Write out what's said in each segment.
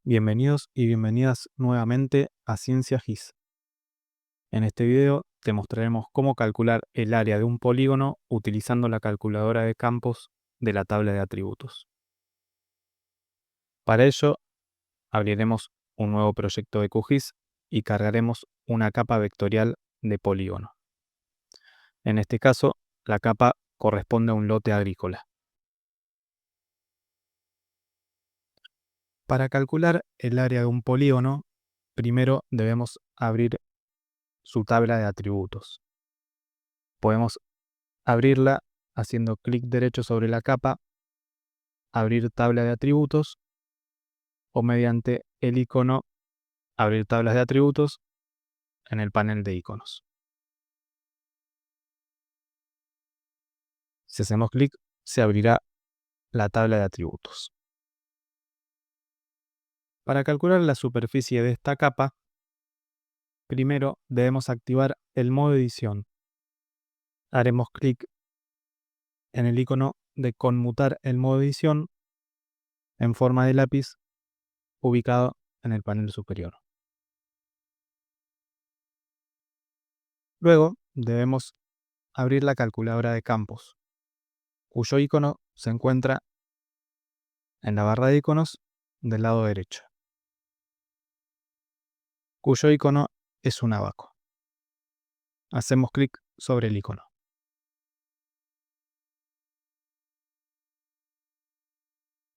Bienvenidos y bienvenidas nuevamente a Ciencia GIS. En este video te mostraremos cómo calcular el área de un polígono utilizando la calculadora de campos de la tabla de atributos. Para ello, abriremos un nuevo proyecto de QGIS y cargaremos una capa vectorial de polígono. En este caso, la capa corresponde a un lote agrícola. Para calcular el área de un polígono, primero debemos abrir su tabla de atributos. Podemos abrirla haciendo clic derecho sobre la capa, abrir tabla de atributos o mediante el icono abrir tablas de atributos en el panel de iconos. Si hacemos clic, se abrirá la tabla de atributos. Para calcular la superficie de esta capa, primero debemos activar el modo edición. Haremos clic en el icono de conmutar el modo edición en forma de lápiz ubicado en el panel superior. Luego debemos abrir la calculadora de campos, cuyo icono se encuentra en la barra de iconos del lado derecho, cuyo icono es un abaco. Hacemos clic sobre el icono.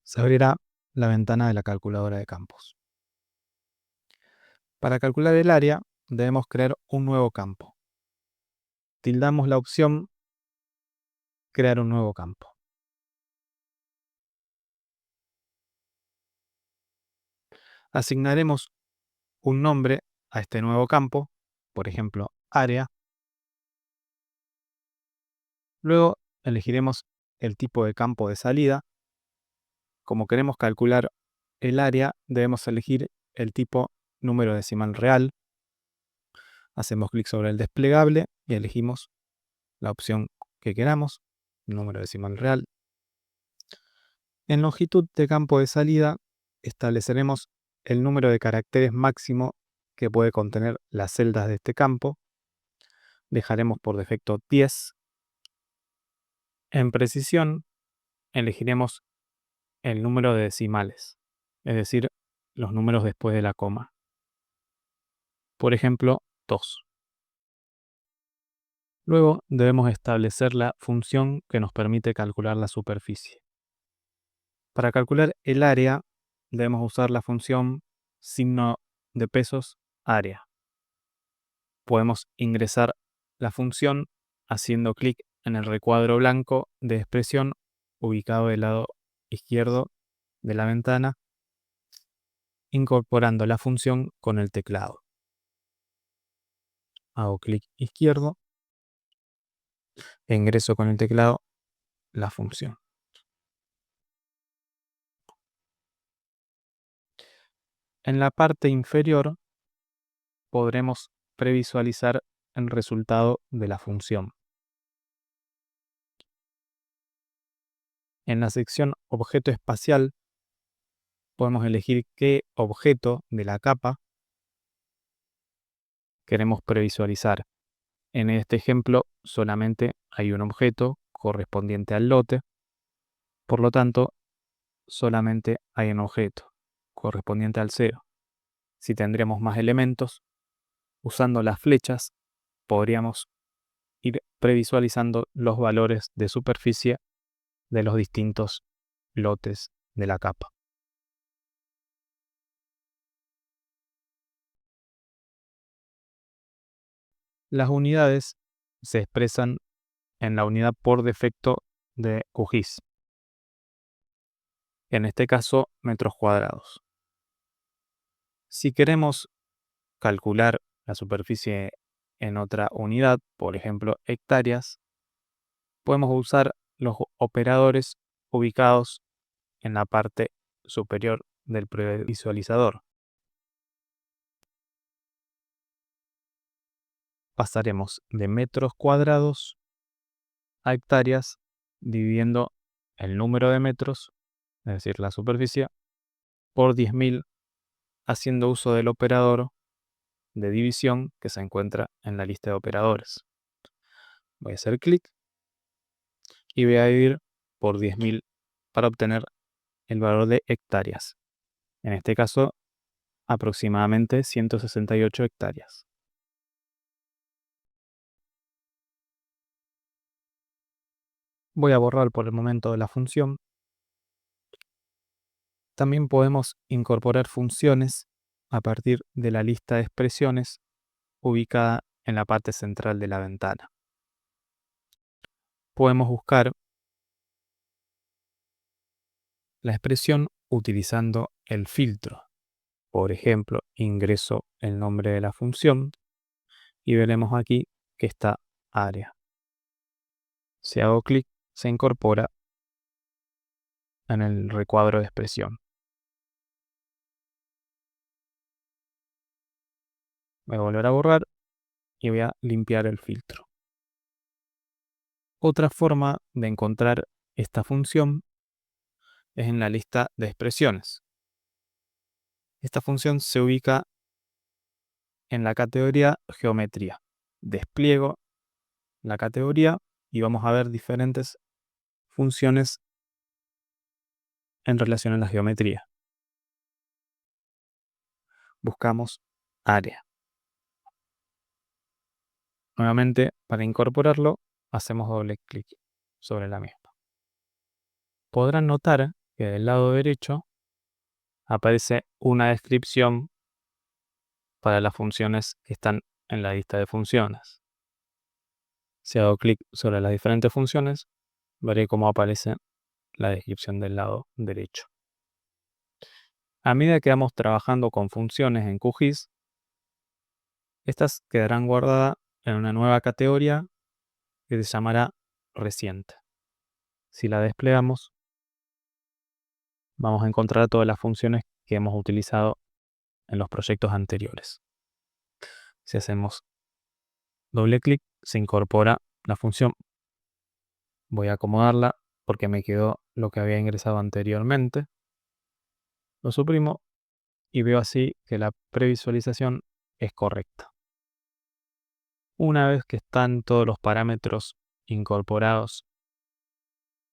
Se abrirá la ventana de la calculadora de campos. Para calcular el área, debemos crear un nuevo campo. Tildamos la opción Crear un nuevo campo. Asignaremos un nombre a este nuevo campo, por ejemplo, área. Luego elegiremos el tipo de campo de salida. Como queremos calcular el área, debemos elegir el tipo número decimal real. Hacemos clic sobre el desplegable y elegimos la opción que queramos, número decimal real. En longitud de campo de salida estableceremos el número de caracteres máximo que puede contener las celdas de este campo. Dejaremos por defecto 10. En precisión elegiremos el número de decimales, es decir, los números después de la coma. Por ejemplo, 2. Luego debemos establecer la función que nos permite calcular la superficie. Para calcular el área debemos usar la función signo de pesos área. Podemos ingresar la función haciendo clic en el recuadro blanco de expresión ubicado del lado izquierdo de la ventana, incorporando la función con el teclado. Hago clic izquierdo e ingreso con el teclado la función. En la parte inferior podremos previsualizar el resultado de la función. En la sección Objeto espacial podemos elegir qué objeto de la capa queremos previsualizar. En este ejemplo solamente hay un objeto correspondiente al lote, por lo tanto solamente hay un objeto correspondiente al 0. Si tendríamos más elementos, usando las flechas podríamos ir previsualizando los valores de superficie de los distintos lotes de la capa. Las unidades se expresan en la unidad por defecto de QGIS, en este caso metros cuadrados. Si queremos calcular la superficie en otra unidad, por ejemplo hectáreas, podemos usar los operadores ubicados en la parte superior del previsualizador. Pasaremos de metros cuadrados a hectáreas dividiendo el número de metros, es decir, la superficie, por 10.000 haciendo uso del operador de división que se encuentra en la lista de operadores. Voy a hacer clic y voy a dividir por 10.000 para obtener el valor de hectáreas. En este caso, aproximadamente 168 hectáreas. Voy a borrar por el momento de la función. También podemos incorporar funciones a partir de la lista de expresiones ubicada en la parte central de la ventana. Podemos buscar la expresión utilizando el filtro. Por ejemplo, ingreso el nombre de la función y veremos aquí que está área. Si hago clic, se incorpora en el recuadro de expresión. Voy a volver a borrar y voy a limpiar el filtro. Otra forma de encontrar esta función es en la lista de expresiones. Esta función se ubica en la categoría geometría. Despliego la categoría y vamos a ver diferentes funciones en relación a la geometría. Buscamos área. Nuevamente, para incorporarlo, hacemos doble clic sobre la misma. Podrán notar que del lado derecho aparece una descripción para las funciones que están en la lista de funciones. Si hago clic sobre las diferentes funciones, veré cómo aparece la descripción del lado derecho. A medida que vamos trabajando con funciones en QGIS, estas quedarán guardadas en una nueva categoría que se llamará reciente. Si la desplegamos, vamos a encontrar todas las funciones que hemos utilizado en los proyectos anteriores. Si hacemos doble clic, se incorpora la función. Voy a acomodarla porque me quedó lo que había ingresado anteriormente. Lo suprimo y veo así que la previsualización es correcta. Una vez que están todos los parámetros incorporados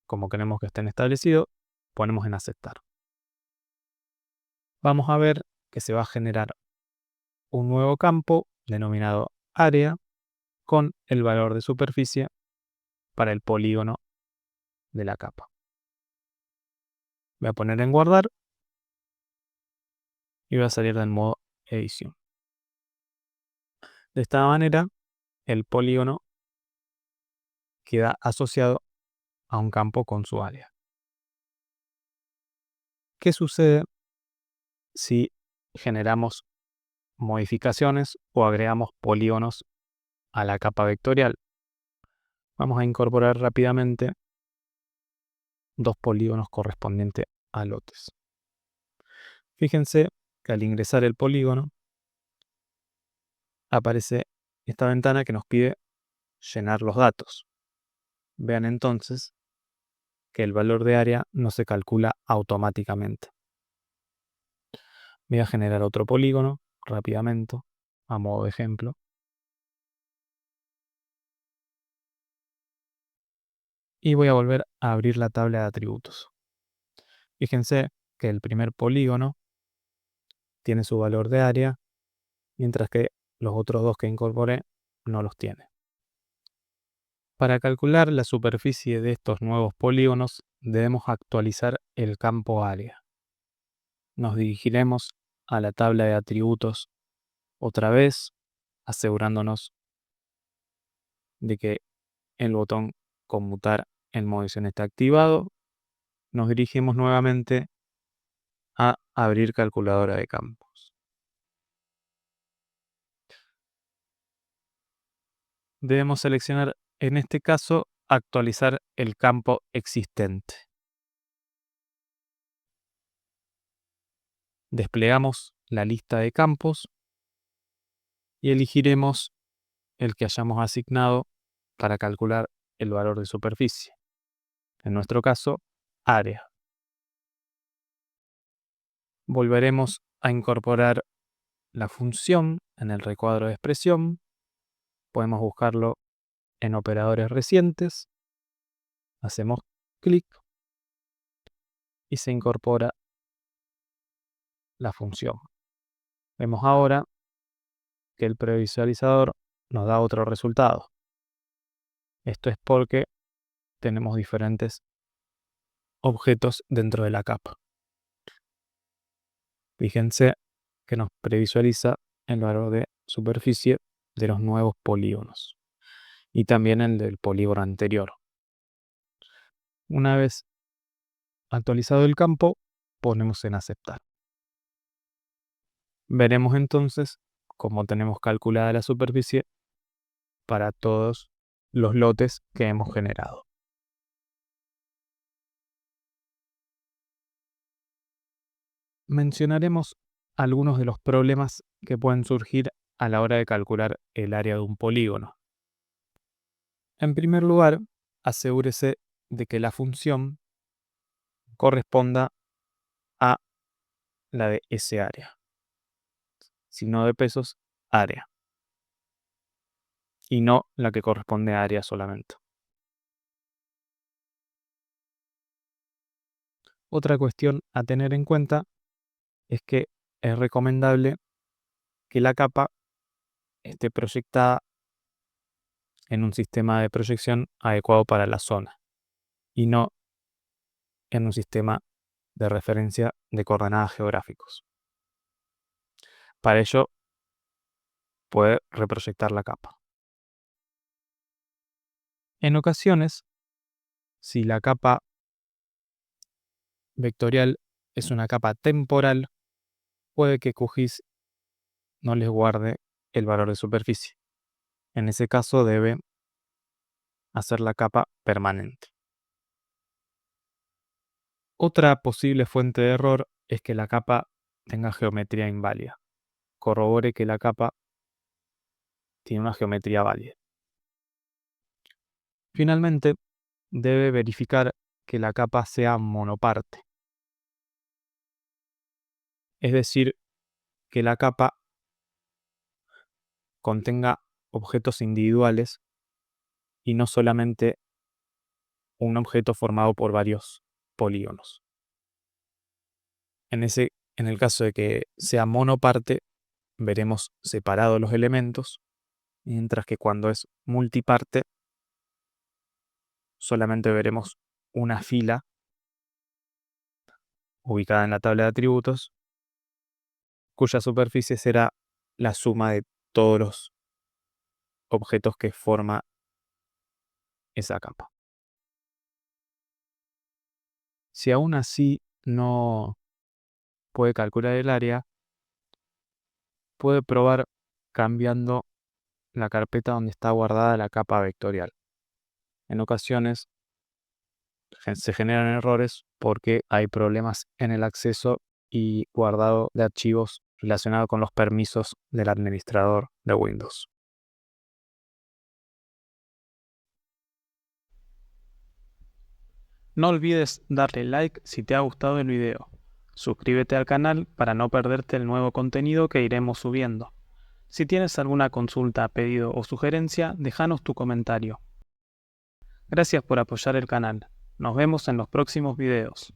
como queremos que estén establecidos, ponemos en aceptar. Vamos a ver que se va a generar un nuevo campo denominado área con el valor de superficie para el polígono de la capa. Voy a poner en guardar y voy a salir del modo edición. De esta manera, el polígono queda asociado a un campo con su área. ¿Qué sucede si generamos modificaciones o agregamos polígonos a la capa vectorial? Vamos a incorporar rápidamente dos polígonos correspondientes a lotes. Fíjense que al ingresar el polígono aparece esta ventana que nos pide llenar los datos. Vean entonces que el valor de área no se calcula automáticamente. Voy a generar otro polígono rápidamente, a modo de ejemplo. Y voy a volver a abrir la tabla de atributos. Fíjense que el primer polígono tiene su valor de área, mientras que los otros dos que incorporé no los tiene. Para calcular la superficie de estos nuevos polígonos, debemos actualizar el campo área. Nos dirigiremos a la tabla de atributos otra vez, asegurándonos de que el botón conmutar en modo edición está activado. Nos dirigimos nuevamente a abrir calculadora de campos. Debemos seleccionar, en este caso, actualizar el campo existente. Desplegamos la lista de campos y elegiremos el que hayamos asignado para calcular el valor de superficie. En nuestro caso, área. Volveremos a incorporar la función en el recuadro de expresión. Podemos buscarlo en operadores recientes. Hacemos clic y se incorpora la función. Vemos ahora que el previsualizador nos da otro resultado. Esto es porque tenemos diferentes objetos dentro de la capa. Fíjense que nos previsualiza el valor de superficie de los nuevos polígonos y también el del polígono anterior. Una vez actualizado el campo, ponemos en aceptar. Veremos entonces cómo tenemos calculada la superficie para todos los lotes que hemos generado. Mencionaremos algunos de los problemas que pueden surgir a la hora de calcular el área de un polígono. En primer lugar, asegúrese de que la función corresponda a la de ese área, signo de pesos, área, y no la que corresponde a área solamente. Otra cuestión a tener en cuenta es que es recomendable que la capa esté proyectada en un sistema de proyección adecuado para la zona y no en un sistema de referencia de coordenadas geográficos. Para ello, puede reproyectar la capa. En ocasiones, si la capa vectorial es una capa temporal, puede que QGIS no les guarde el valor de superficie. En ese caso debe hacer la capa permanente. Otra posible fuente de error es que la capa tenga geometría inválida. Corrobore que la capa tiene una geometría válida. Finalmente, debe verificar que la capa sea monoparte. Es decir, que la capa contenga objetos individuales y no solamente un objeto formado por varios polígonos. En el caso de que sea monoparte, veremos separados los elementos, mientras que cuando es multiparte, solamente veremos una fila ubicada en la tabla de atributos, cuya superficie será la suma de todos los objetos que forma esa capa. Si aún así no puede calcular el área, puede probar cambiando la carpeta donde está guardada la capa vectorial. En ocasiones se generan errores porque hay problemas en el acceso y guardado de archivos relacionados con los permisos del administrador de Windows. No olvides darle like si te ha gustado el video. Suscríbete al canal para no perderte el nuevo contenido que iremos subiendo. Si tienes alguna consulta, pedido o sugerencia, déjanos tu comentario. Gracias por apoyar el canal. Nos vemos en los próximos videos.